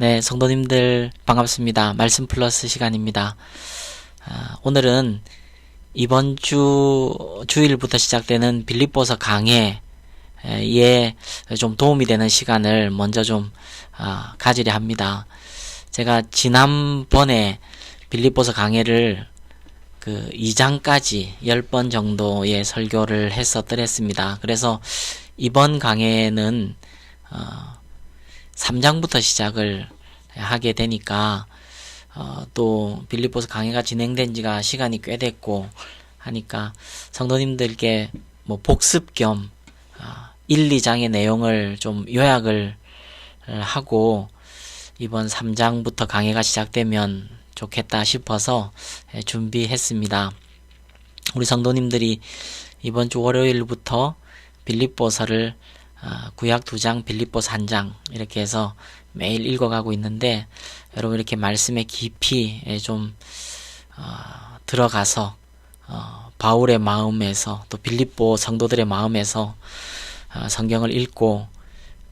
네, 성도님들 반갑습니다. 말씀 플러스 시간입니다. 오늘은 이번 주일부터 시작되는 빌립보서 강해에 좀 도움이 되는 시간을 먼저 좀 가지려 합니다. 제가 지난번에 빌립보서 강해를 2장까지 10번 정도의 설교를 했었더랬습니다. 그래서 이번 강해는 3장부터 시작을 하게 되니까 또 빌립보서 강해가 진행된 지가 시간이 꽤 됐고 하니까 성도님들께 복습 겸 1, 2장의 내용을 좀 요약을 하고 이번 3장부터 강해가 시작되면 좋겠다 싶어서 준비했습니다. 우리 성도님들이 이번 주 월요일부터 빌립보서를 구약 2장, 빌립보서 1장 이렇게 해서 매일 읽어가고 있는데 여러분 이렇게 말씀의 깊이 좀 들어가서 바울의 마음에서 또 빌립보 성도들의 마음에서 성경을 읽고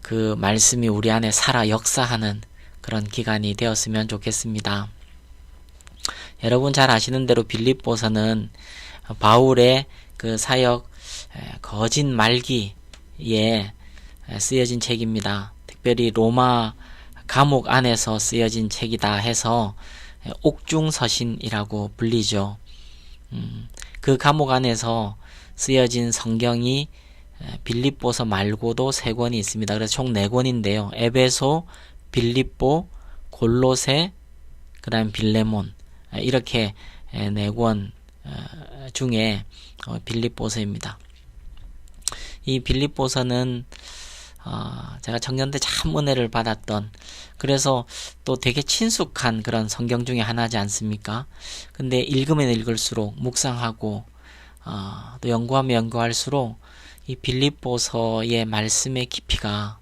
그 말씀이 우리 안에 살아 역사하는 그런 기간이 되었으면 좋겠습니다. 여러분 잘 아시는 대로 빌립보서는 바울의 그 사역 거짓 말기에 쓰여진 책입니다. 특별히 로마 감옥 안에서 쓰여진 책이다 해서 옥중서신이라고 불리죠. 그 감옥 안에서 쓰여진 성경이 빌립보서 말고도 3권이 있습니다. 그래서 총 4권인데요. 에베소, 빌립보, 골로새, 그 다음 빌레몬 이렇게 4권 중에 빌립보서입니다. 이 빌립보서는 제가 청년 때 참 은혜를 받았던 그래서 또 되게 친숙한 그런 성경 중에 하나지 않습니까? 근데 읽으면 읽을수록 묵상하고 또 연구하면 연구할수록 이 빌립보서의 말씀의 깊이가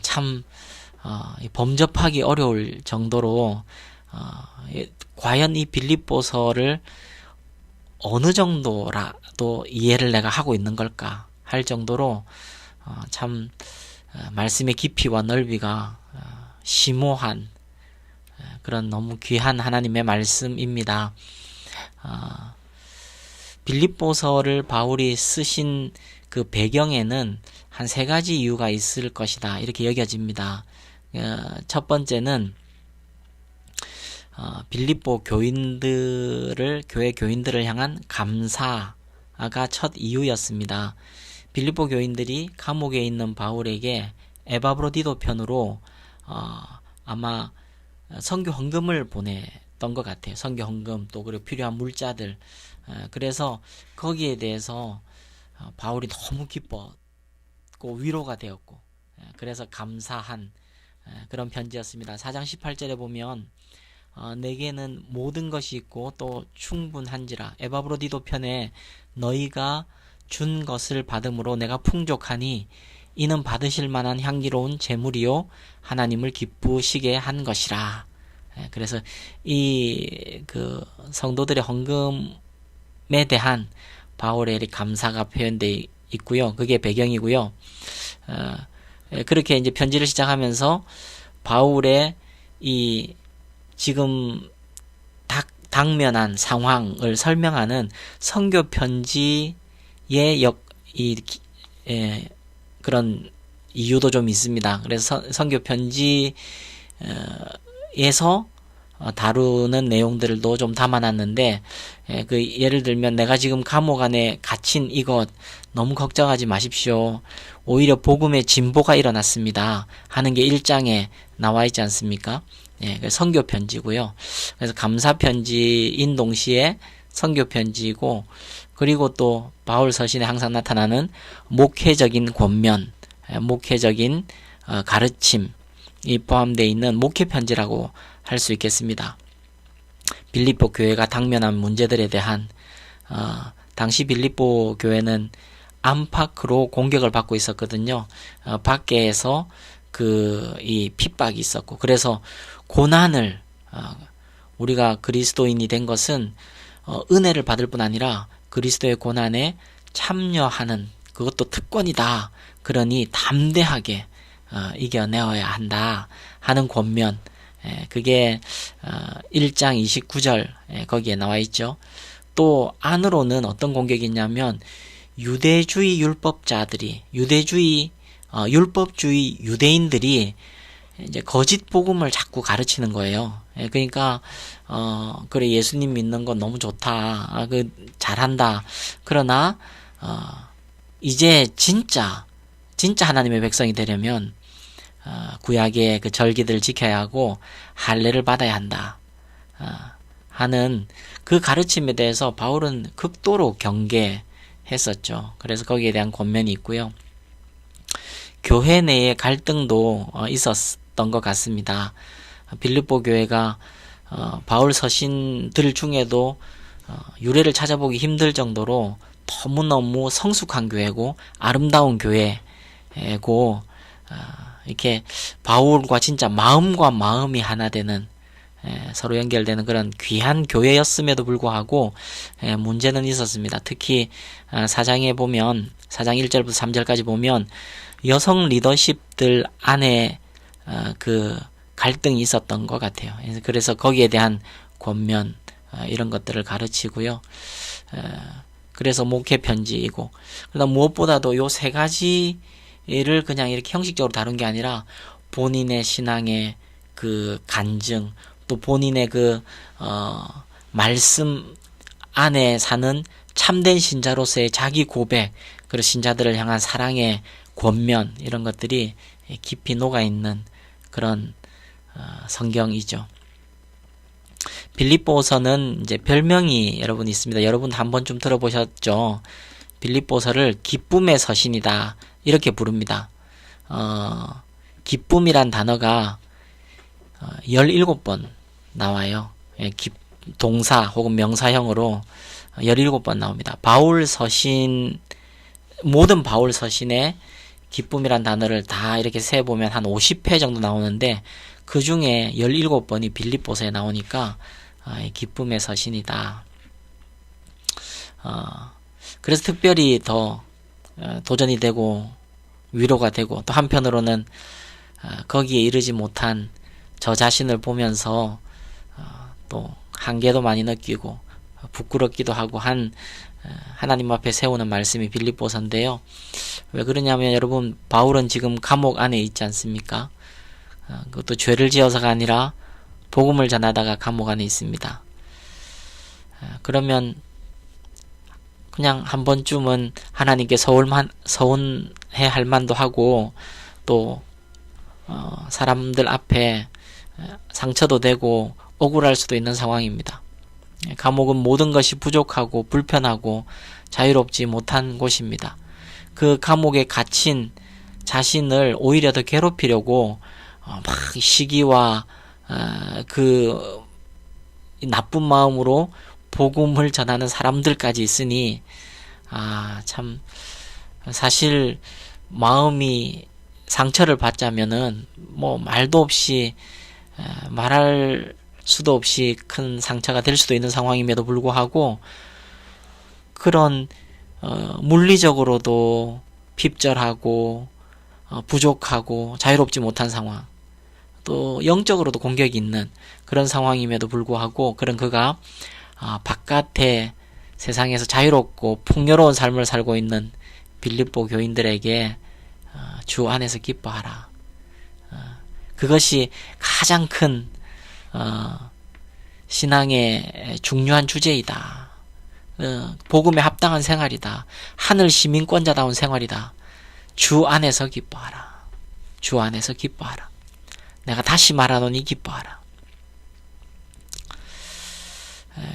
참 범접하기 어려울 정도로 과연 이 빌립보서를 어느 정도라도 이해를 내가 하고 있는 걸까 할 정도로 참 말씀의 깊이와 넓이가 심오한 그런 너무 귀한 하나님의 말씀입니다. 빌립보서를 바울이 쓰신 그 배경에는 한 3가지 이유가 있을 것이다 이렇게 여겨집니다. 첫 번째는 빌립보 교회 교인들을 향한 감사가 첫 이유였습니다. 빌립보 교인들이 감옥에 있는 바울에게 에바브로디도 편으로 아마 선교 헌금을 보냈던 것 같아요. 선교 헌금 또 그리고 필요한 물자들. 그래서 거기에 대해서 바울이 너무 기뻤고 위로가 되었고 그래서 감사한 그런 편지였습니다. 4장 18절에 보면 내게는 모든 것이 있고 또 충분한지라 에바브로디도 편에 너희가 준 것을 받음으로 내가 풍족하니 이는 받으실 만한 향기로운 제물이요 하나님을 기쁘시게 한 것이라. 그래서 이 성도들의 헌금에 대한 바울의 감사가 표현되어 있고요. 그게 배경이고요. 그렇게 이제 편지를 시작하면서 바울의 이 지금 당면한 상황을 설명하는 선교 편지의 그런 이유도 좀 있습니다. 그래서 선교 편지에서 다루는 내용들도 좀 담아놨는데 예를 들면 내가 지금 감옥 안에 갇힌 이것 너무 걱정하지 마십시오. 오히려 복음의 진보가 일어났습니다 하는 게 1장에 나와 있지 않습니까? 선교 편지고요. 그래서 감사 편지인 동시에 선교 편지이고 그리고 또 바울 서신에 항상 나타나는 목회적인 권면, 목회적인 가르침이 포함되어 있는 목회 편지라고 할 수 있겠습니다. 빌립보 교회가 당면한 문제들에 대한 당시 빌립보 교회는 안팎으로 공격을 받고 있었거든요. 밖에서 이 핍박이 있었고 그래서 고난을 우리가 그리스도인이 된 것은 은혜를 받을 뿐 아니라 그리스도의 고난에 참여하는 그것도 특권이다. 그러니 담대하게 이겨내어야 한다 하는 권면, 그게 1장 29절 거기에 나와 있죠. 또 안으로는 어떤 공격이 있냐면 유대주의 율법자들이, 율법주의 유대인들이 이제 거짓 복음을 자꾸 가르치는 거예요. 그러니까 그래, 예수님 믿는 건 너무 좋다, 잘한다. 그러나 이제 진짜 하나님의 백성이 되려면 구약의 그 절기들을 지켜야 하고 할례를 받아야 한다 하는 그 가르침에 대해서 바울은 극도로 경계했었죠. 그래서 거기에 대한 권면이 있고요. 교회 내에 갈등도 있었던 것 같습니다. 빌립보 교회가 바울 서신들 중에도 유래를 찾아보기 힘들 정도로 너무너무 성숙한 교회고 아름다운 교회고, 이렇게 바울과 진짜 마음과 마음이 하나 되는, 서로 연결되는 그런 귀한 교회였음에도 불구하고 문제는 있었습니다. 특히 4장에 보면, 4장 1절부터 3절까지 보면 여성 리더십들 안에 그 갈등이 있었던 것 같아요. 그래서 거기에 대한 권면, 이런 것들을 가르치고요. 그래서 목회 편지이고, 그다음 무엇보다도 요 세 가지를 그냥 이렇게 형식적으로 다룬 게 아니라 본인의 신앙의 그 간증, 또 본인의 그 말씀 안에 사는 참된 신자로서의 자기 고백, 그리고 신자들을 향한 사랑의 권면, 이런 것들이 깊이 녹아있는 그런 성경이죠. 빌립보서는 이제 별명이 여러분 있습니다. 여러분 한 번쯤 들어보셨죠? 빌립보서를 기쁨의 서신이다, 이렇게 부릅니다. 기쁨이란 단어가 17번 나와요. 동사 혹은 명사형으로 17번 나옵니다. 바울 서신, 모든 바울 서신에 기쁨이란 단어를 다 이렇게 세보면 한 50회 정도 나오는데, 그 중에 17번이 빌립보서에 나오니까 기쁨의 서신이다. 그래서 특별히 더 도전이 되고 위로가 되고, 또 한편으로는 거기에 이르지 못한 저 자신을 보면서 또 한계도 많이 느끼고 부끄럽기도 하고 한 하나님 앞에 세우는 말씀이 빌립보서인데요. 왜 그러냐면 여러분, 바울은 지금 감옥 안에 있지 않습니까? 그것도 죄를 지어서가 아니라 복음을 전하다가 감옥 안에 있습니다. 그러면 그냥 한 번쯤은 하나님께 서운해 할 만도 하고, 또 사람들 앞에 상처도 되고 억울할 수도 있는 상황입니다. 감옥은 모든 것이 부족하고 불편하고 자유롭지 못한 곳입니다. 그 감옥에 갇힌 자신을 오히려 더 괴롭히려고 막 시기와 그 나쁜 마음으로 복음을 전하는 사람들까지 있으니, 참 사실 마음이 상처를 받자면은 뭐 말도 없이, 말할 수도 없이 큰 상처가 될 수도 있는 상황임에도 불구하고, 그런 물리적으로도 핍절하고 부족하고 자유롭지 못한 상황, 또 영적으로도 공격이 있는 그런 상황임에도 불구하고, 그런 그가 바깥에 세상에서 자유롭고 풍요로운 삶을 살고 있는 빌립보 교인들에게 주 안에서 기뻐하라. 그것이 가장 큰 신앙의 중요한 주제이다. 복음에 합당한 생활이다. 하늘 시민권자다운 생활이다. 주 안에서 기뻐하라. 주 안에서 기뻐하라. 내가 다시 말하노니 기뻐하라.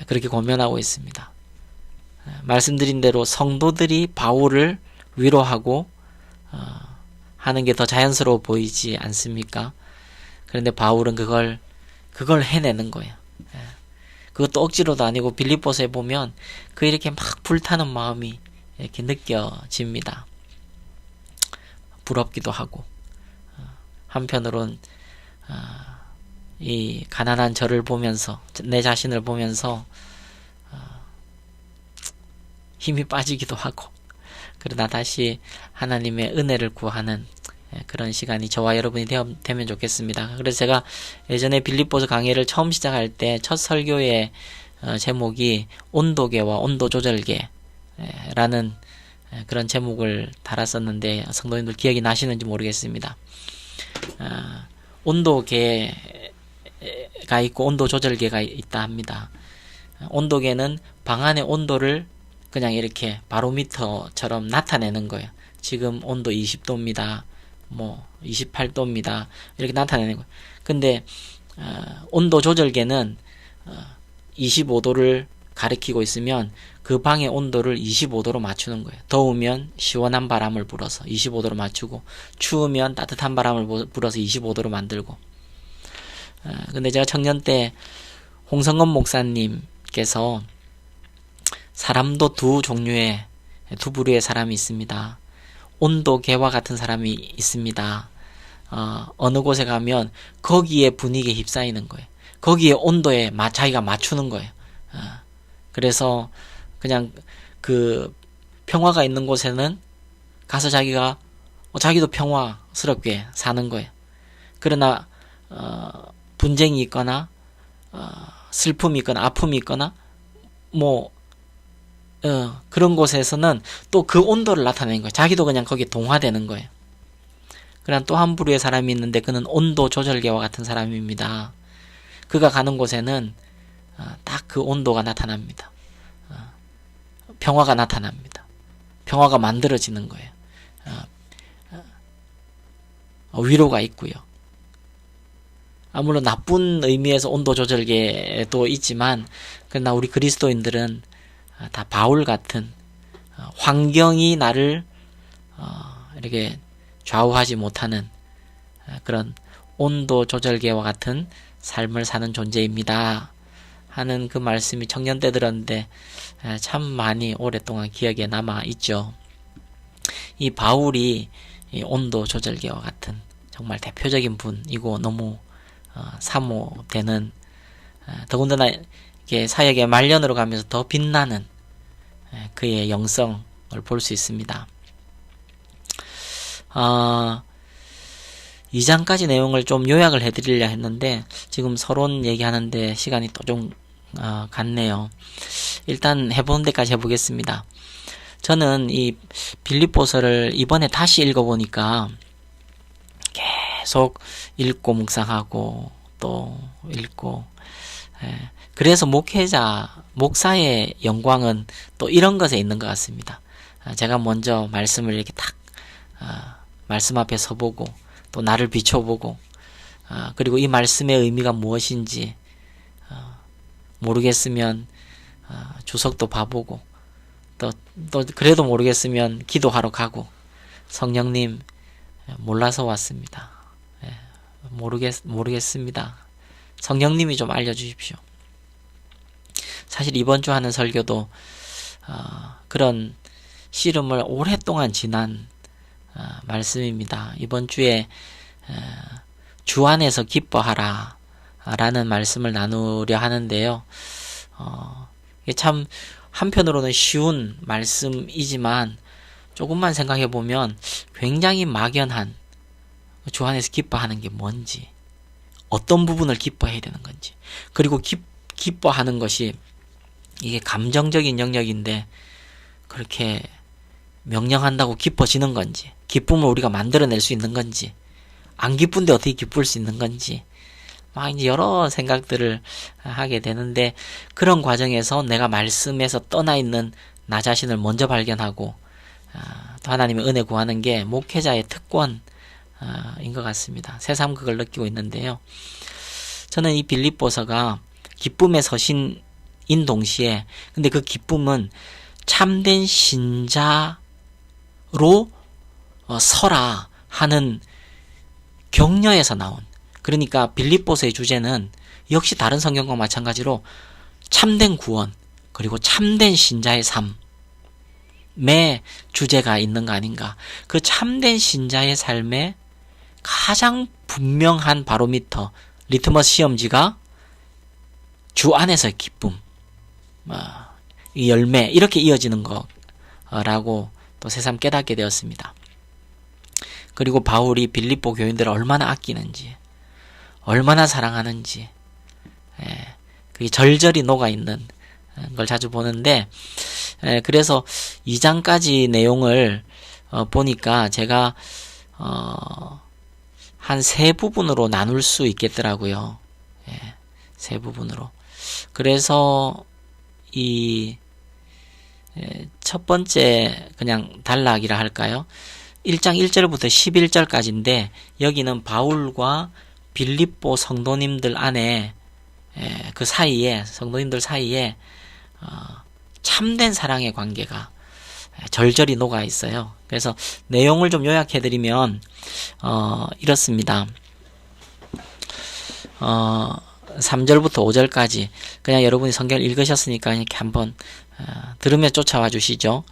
그렇게 권면하고 있습니다. 말씀드린 대로 성도들이 바울을 위로하고 하는 게 더 자연스러워 보이지 않습니까? 그런데 바울은 그걸 해내는 거예요. 그것도 억지로도 아니고, 빌립보서에 보면 그 이렇게 막 불타는 마음이 이렇게 느껴집니다. 부럽기도 하고, 한편으론 이 가난한 저를 보면서, 내 자신을 보면서 힘이 빠지기도 하고, 그러나 다시 하나님의 은혜를 구하는 그런 시간이 저와 여러분이 되면 좋겠습니다. 그래서 제가 예전에 빌립보서 강의를 처음 시작할 때 첫 설교의 제목이 온도계와 온도조절계라는 그런 제목을 달았었는데 성도님들 기억이 나시는지 모르겠습니다. 온도계가 있고 온도조절계가 있다 합니다. 온도계는 방 안의 온도를 그냥 이렇게 바로미터처럼 나타내는 거예요. 지금 온도 20도입니다. 뭐 28도입니다. 이렇게 나타내는 거예요. 근데 온도 조절계는 25도를 가리키고 있으면 그 방의 온도를 25도로 맞추는 거예요. 더우면 시원한 바람을 불어서 25도로 맞추고, 추우면 따뜻한 바람을 불어서 25도로 만들고. 근데 제가 청년 때 홍성건 목사님께서 사람도 두 부류의 사람이 있습니다. 온도계와 같은 사람이 있습니다. 어느 곳에 가면 거기에 분위기에 휩싸이는 거예요. 거기에 온도에 자기가 맞추는 거예요. 그래서 그냥 그 평화가 있는 곳에는 가서 자기도 평화스럽게 사는 거예요. 그러나 분쟁이 있거나 슬픔이 있거나 아픔이 있거나 그런 곳에서는 또 그 온도를 나타내는 거예요. 자기도 그냥 거기에 동화되는 거예요. 그러나 또 한 부류의 사람이 있는데 그는 온도 조절계와 같은 사람입니다. 그가 가는 곳에는 딱 그 온도가 나타납니다. 평화가 나타납니다. 평화가 만들어지는 거예요. 위로가 있고요. 물론 나쁜 의미에서 온도 조절계도 있지만, 그러나 우리 그리스도인들은 다 바울 같은 환경이 나를 이렇게 좌우하지 못하는 그런 온도 조절계와 같은 삶을 사는 존재입니다 하는 그 말씀이 청년 때 들었는데 참 많이 오랫동안 기억에 남아 있죠. 이 바울이 이 온도 조절계와 같은 정말 대표적인 분이고 너무 사모되는, 더군다나 이렇게 사역의 말년으로 가면서 더 빛나는 그의 영성을 볼 수 있습니다. 2장까지 내용을 좀 요약을 해드리려 했는데 지금 서론 얘기하는데 시간이 또 좀 갔네요. 일단 해보는 데까지 해보겠습니다. 저는 이 빌립보서를 이번에 다시 읽어보니까 계속 읽고 묵상하고 또 읽고, 그래서 목사의 영광은 또 이런 것에 있는 것 같습니다. 제가 먼저 말씀을 이렇게 딱 말씀 앞에 서보고 또 나를 비춰보고, 그리고 이 말씀의 의미가 무엇인지 모르겠으면 주석도 봐보고, 또 그래도 모르겠으면 기도하러 가고, 성령님 몰라서 왔습니다. 모르겠습니다. 성령님이 좀 알려주십시오. 사실 이번 주 하는 설교도 그런 씨름을 오랫동안 지난 말씀입니다. 이번 주에 주 안에서 기뻐하라 라는 말씀을 나누려 하는데요. 이게 참 한편으로는 쉬운 말씀이지만 조금만 생각해 보면 굉장히 막연한, 주 안에서 기뻐하는 게 뭔지, 어떤 부분을 기뻐해야 되는 건지, 그리고 기뻐하는 것이 이게 감정적인 영역인데 그렇게 명령한다고 기뻐지는 건지, 기쁨을 우리가 만들어낼 수 있는 건지, 안 기쁜데 어떻게 기쁠 수 있는 건지, 막 이제 여러 생각들을 하게 되는데, 그런 과정에서 내가 말씀에서 떠나 있는 나 자신을 먼저 발견하고 또 하나님의 은혜 구하는 게 목회자의 특권인 것 같습니다. 새삼 그걸 느끼고 있는데요. 저는 이 빌립보서가 기쁨의 서신인 동시에, 근데 그 기쁨은 참된 신자로 서라 하는 격려에서 나온, 그러니까 빌립보서의 주제는 역시 다른 성경과 마찬가지로 참된 구원 그리고 참된 신자의 삶의 주제가 있는 거 아닌가. 그 참된 신자의 삶의 가장 분명한 바로미터, 리트머스 시험지가 주 안에서의 기쁨, 이 열매, 이렇게 이어지는 거라고 또 새삼 깨닫게 되었습니다. 그리고 바울이 빌립보 교인들을 얼마나 아끼는지, 얼마나 사랑하는지, 그게 절절히 녹아있는 걸 자주 보는데, 그래서 2장까지 내용을 보니까 제가 한 세 부분으로 나눌 수 있겠더라고요. 세 부분으로. 그래서 이 첫 번째 그냥 단락이라 할까요? 1장 1절부터 11절까지인데 여기는 바울과 빌립보 성도님들 안에 그 사이에 성도님들 사이에 참된 사랑의 관계가 절절히 녹아 있어요. 그래서 내용을 좀 요약해 드리면 이렇습니다. 3절부터 5절까지 그냥 여러분이 성경을 읽으셨으니까 이렇게 한번 들으며 쫓아와 주시죠.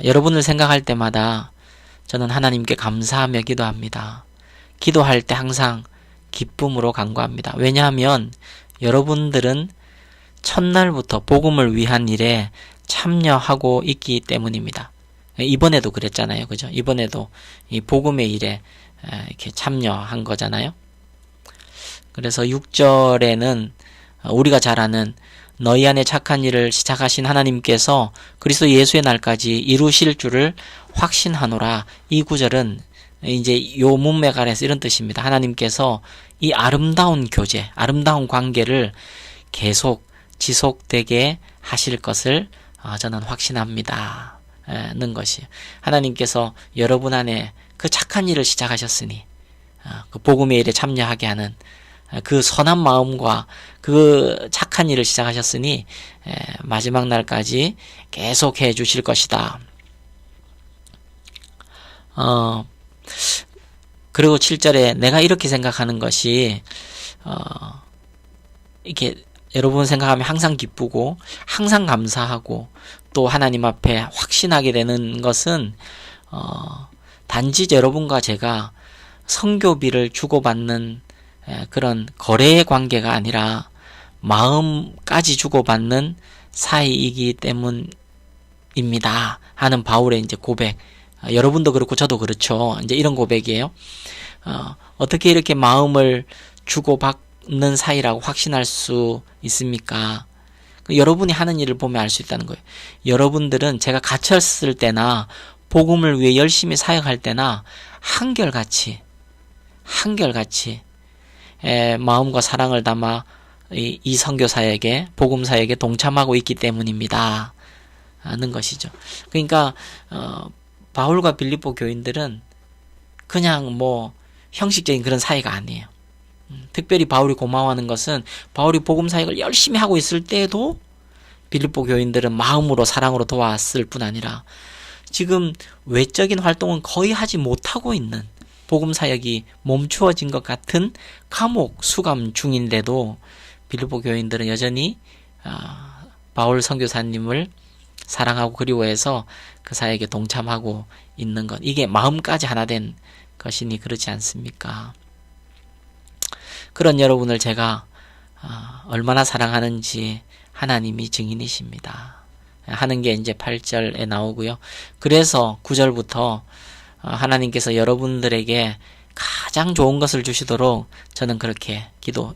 여러분을 생각할 때마다 저는 하나님께 감사하며 기도합니다. 기도할 때 항상 기쁨으로 간구합니다. 왜냐하면 여러분들은 첫날부터 복음을 위한 일에 참여하고 있기 때문입니다. 이번에도 그랬잖아요. 그죠? 이번에도 이 복음의 일에 이렇게 참여한 거잖아요. 그래서 6절에는 우리가 잘 아는 너희 안에 착한 일을 시작하신 하나님께서 그리스도 예수의 날까지 이루실 줄을 확신하노라. 이 구절은 이제 요 문맥 아래서 이런 뜻입니다. 하나님께서 이 아름다운 교제, 아름다운 관계를 계속 지속되게 하실 것을 저는 확신합니다. 는 것이 하나님께서 여러분 안에 그 착한 일을 시작하셨으니 그 복음의 일에 참여하게 하는 그 선한 마음과 그 착한 일을 시작하셨으니 마지막 날까지 계속해 주실 것이다. 그리고 7절에 내가 이렇게 생각하는 것이 이렇게 여러분 생각하면 항상 기쁘고 항상 감사하고 또 하나님 앞에 확신하게 되는 것은 단지 여러분과 제가 선교비를 주고받는 그런 거래의 관계가 아니라 마음까지 주고받는 사이이기 때문입니다 하는 바울의 이제 고백. 여러분도 그렇고 저도 그렇죠. 이제 이런 고백이에요. 어떻게 이렇게 마음을 주고받는 사이라고 확신할 수 있습니까? 여러분이 하는 일을 보면 알 수 있다는 거예요. 여러분들은 제가 갇혔을 때나 복음을 위해 열심히 사역할 때나 한결같이 마음과 사랑을 담아 이 선교사에게 복음사에게 동참하고 있기 때문입니다 하는 것이죠. 그러니까 바울과 빌립보 교인들은 그냥 뭐 형식적인 그런 사이가 아니에요. 특별히 바울이 고마워하는 것은 바울이 복음 사역을 열심히 하고 있을 때에도 빌립보 교인들은 마음으로 사랑으로 도왔을 뿐 아니라 지금 외적인 활동은 거의 하지 못하고 있는 복음 사역이 멈추어진 것 같은 감옥 수감 중인데도 빌립보 교인들은 여전히 바울 선교사님을 사랑하고 그리워해서 그 사역에 동참하고 있는 것. 이게 마음까지 하나 된 것이니 그렇지 않습니까? 그런 여러분을 제가 얼마나 사랑하는지 하나님이 증인이십니다. 하는 게 이제 8절에 나오고요. 그래서 9절부터 하나님께서 여러분들에게 가장 좋은 것을 주시도록 저는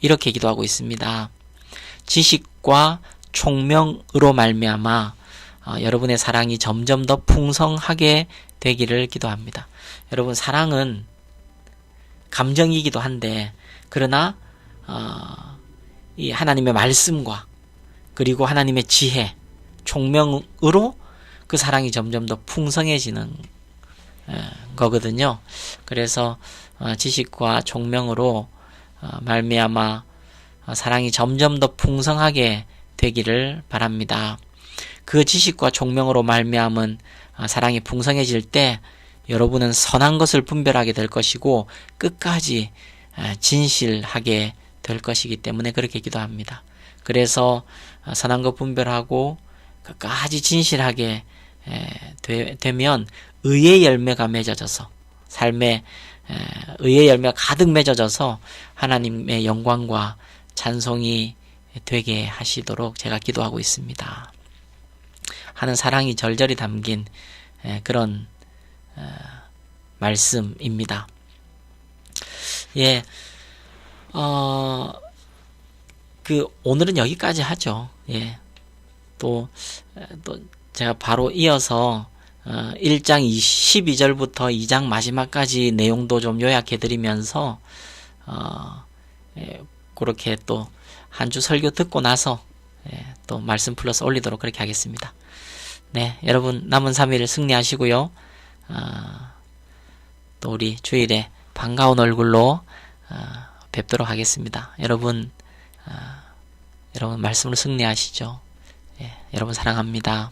이렇게 기도하고 있습니다. 지식과 총명으로 말미암아 여러분의 사랑이 점점 더 풍성하게 되기를 기도합니다. 여러분, 사랑은 감정이기도 한데 그러나 이 하나님의 말씀과 그리고 하나님의 지혜, 총명으로 그 사랑이 점점 더 풍성해지는 거거든요. 그래서 지식과 총명으로 말미암아 사랑이 점점 더 풍성하게 되기를 바랍니다. 그 지식과 총명으로 말미암은 사랑이 풍성해질 때 여러분은 선한 것을 분별하게 될 것이고 끝까지 진실하게 될 것이기 때문에 그렇게 기도합니다. 그래서 선한 것 분별하고 끝까지 진실하게 되면 의의 열매가 맺어져서 삶에 의의 열매가 가득 맺어져서 하나님의 영광과 찬송이 되게 하시도록 제가 기도하고 있습니다. 하는 사랑이 절절히 담긴 그런 말씀입니다. 예, 오늘은 여기까지 하죠. 예, 또 제가 바로 이어서 1장 12절부터 2장 마지막까지 내용도 좀 요약해 드리면서 그렇게 또 한 주 설교 듣고 나서 또 말씀 플러스 올리도록 그렇게 하겠습니다. 네, 여러분 남은 3일 승리하시고요. 또 우리 주일에 반가운 얼굴로 뵙도록 하겠습니다. 여러분 말씀으로 승리하시죠. 예, 여러분 사랑합니다.